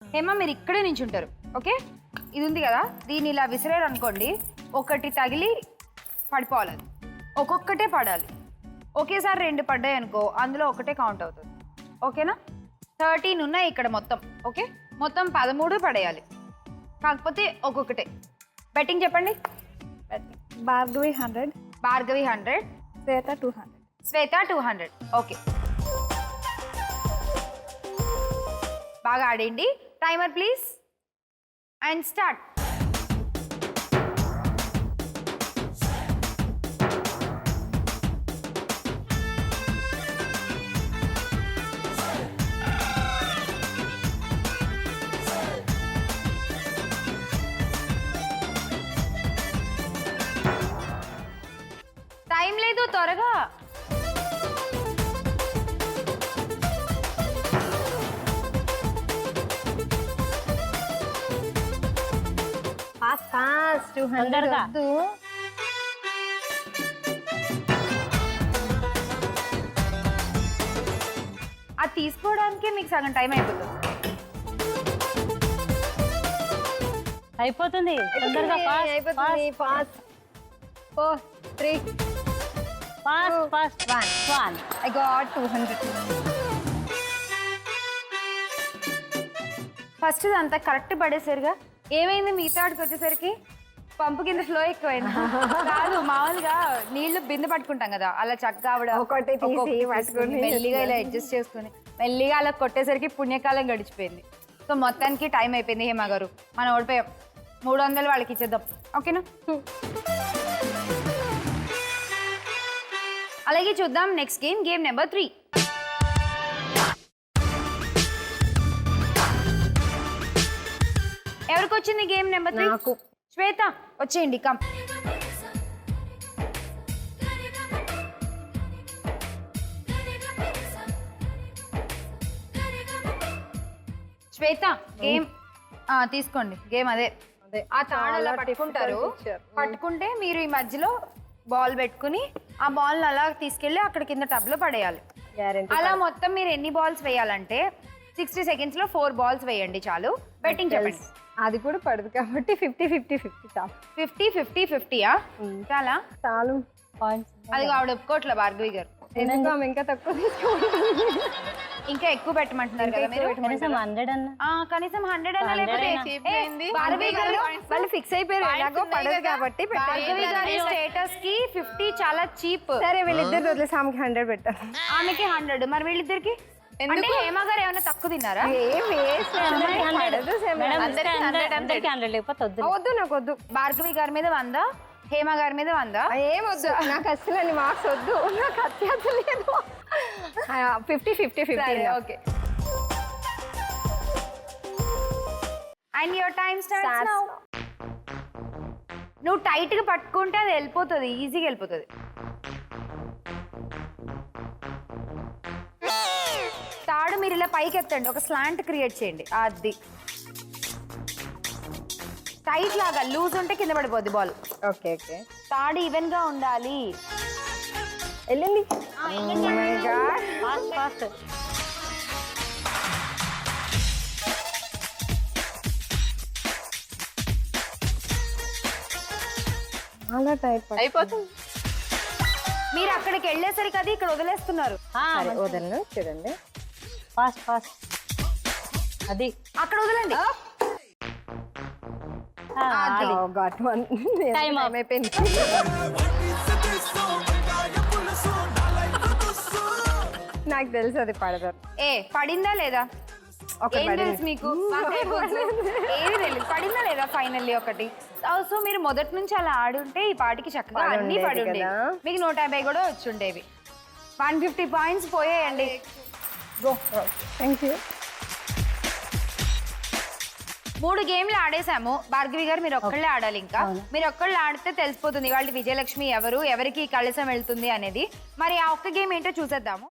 హేమ మీరు ఇక్కడే నించుంటారు. ఓకే, ఇది ఉంది కదా, దీన్ని ఇలా విసిరారు అనుకోండి, ఒకటి తగిలి పడిపోవాలి. అది ఒక్కొక్కటే పడాలి. ఒకేసారి 2 పడ్డాయి అనుకో, అందులో ఒకటే కౌంట్ అవుతుంది. ఓకేనా? 13 ఉన్నాయి ఇక్కడ మొత్తం. ఓకే, మొత్తం 13 పడేయాలి, కాకపోతే ఒక్కొక్కటే. బెట్టింగ్ చెప్పండి. భార్గవి 100, భార్గవి 100, శ్వేత 200. శ్వేత 200. ఓకే, బాగా ఆడండి. Timer please and start. Time లేదు, త్వరగా. ఫాస్ట్ 200 వద్దు. అది తీసుకోవడానికే మీకు సగం టైం అయిపోతుంది. అయిపోతుంది తొందరగా. అయిపోతుంది. Fast 4 3 fast 1. I got 200. First అంతా కరెక్ట్ పడేసరిగా ఏమైంది? మిగతా ఆడికి వచ్చేసరికి పంపు కింద ఫ్లో ఎక్కువైంది. కాదు, మామూలుగా నీళ్లు బిందె పట్టుకుంటాం కదా, అలా చక్కగా ఆవిడ ఒకటి తీసి ఒక్కొక్కటి పట్టుకొని తీసుకొని మెల్లిగా ఇలా అడ్జస్ట్ చేసుకుని మెల్లిగా అలా కొట్టేసరికి పుణ్యకాలం గడిచిపోయింది. సో మొత్తానికి టైం అయిపోయింది. హేమ గారు, మనం ఓడిపోయాం. 300 వాళ్ళకి ఇచ్చేద్దాం. ఓకేనా? అలాగే చూద్దాం నెక్స్ట్ గేమ్, గేమ్ నెంబర్ 3. ఎవరికి వచ్చింది గేమ్ నెంబర్ 3? నాకు. శ్వేత వచ్చేయండి, కమ్. శ్వేత గేమ్ తీసుకోండి. గేమ్ అదే ఆ తాడు అలా పట్టుకుంటారు. పట్టుకుంటే మీరు ఈ మధ్యలో బాల్ పెట్టుకుని ఆ బాల్ అలా తీసుకెళ్లి అక్కడ కింద టబ్ లో పడేయాలి. అలా మొత్తం మీరు ఎన్ని బాల్స్ వేయాలంటే 60 seconds లో 4 balls వేయండి చాలు. బెట్టింగ్ చెప్పండి. అది కూడా పడదు కాబట్టి 50-50 చాలు. 50-50 చాలా చాలు. అది ఆవిడ ఒప్పుకోవట్లే భార్గవి గారు. ఎందుకు ఆమె ఇంకా తక్కువ తీసుకుంటుంది? ఇంకా ఎక్కువ పెట్టమంటున్నారు కదా మీరు. కనీసం 100 అన్న. కనీసం 100 అన్న లేకపోతే భార్గవి గారు వాళ్ళు ఫిక్స్ అయిపోయారు, ఎలాగో పడదు కాబట్టి భార్గవి గారి స్టేటస్ కి 50 చాలా చీప్. సరే వీళ్ళిద్దరు వదిలేసి ఆమెకి 100 పెట్టారు. ఆమెకి 100, మరి వీళ్ళిద్దరికి అంటే హేమ గారు ఏమైనా తక్కువ తిన్నారా? లేకపోతే వద్దు, నాకు వద్దు. భార్గవి గారి మీద 100, హేమ గారి మీద 100. ఏం వద్దు, నాకు అసలు అన్ని మార్క్స్ వద్దు, నాకు అత్యాస లేదు. 50-50 okay. And your time starts now. నువ్వు టైట్ గా పట్టుకుంటే అది వెళ్ళిపోతుంది, ఈజీగా వెళ్ళిపోతుంది. తాడు మీరు ఇలా పైకి ఎత్తండి, ఒక స్లాంట్ క్రియేట్ చేయండి. అది టైట్ లాగా, లూజ్ ఉంటే కింద పడిపోద్ది బాల్. ఓకే. తాడు ఈవెన్ గా ఉండాలి. వెళ్ళింది. ఫాస్ట్. అలా టైట్ అయిపోతుంది. మీరు అక్కడికి వెళ్ళేసరికి అది ఇక్కడ వదిలేస్తున్నారు. వదలను, చూడండి. ఫాస్ట్ అది అక్కడ వదలండి. టైం అయిపోయింది. నాకు తెలుసు అది పడదు. పడిందా లేదా? ఏం తెలుసు మీకు? ఏది తెలియదు. పడిందా లేదా ఫైనల్లీ ఒకటి. సో మీరు మొదటి నుంచి అలా ఆడుంటే ఈ పాటికి చక్కగా అన్ని పడి ఉండే, మీకు 150 కూడా వచ్చి ఉండేవి. 150 points పోయాయండి. Thank you. 3 గేమ్లు ఆడేసాము. భార్గవి గారు మీరు ఒక్కళ్ళే ఆడాలి. ఇంకా మీరు ఒక్కళ్ళు ఆడితే తెలిసిపోతుంది వాళ్ళ విజయలక్ష్మి ఎవరు, ఎవరికి కళసం వెళ్తుంది అనేది. మరి ఆ ఒక్క గేమ్ ఏంటో చూసేద్దాము.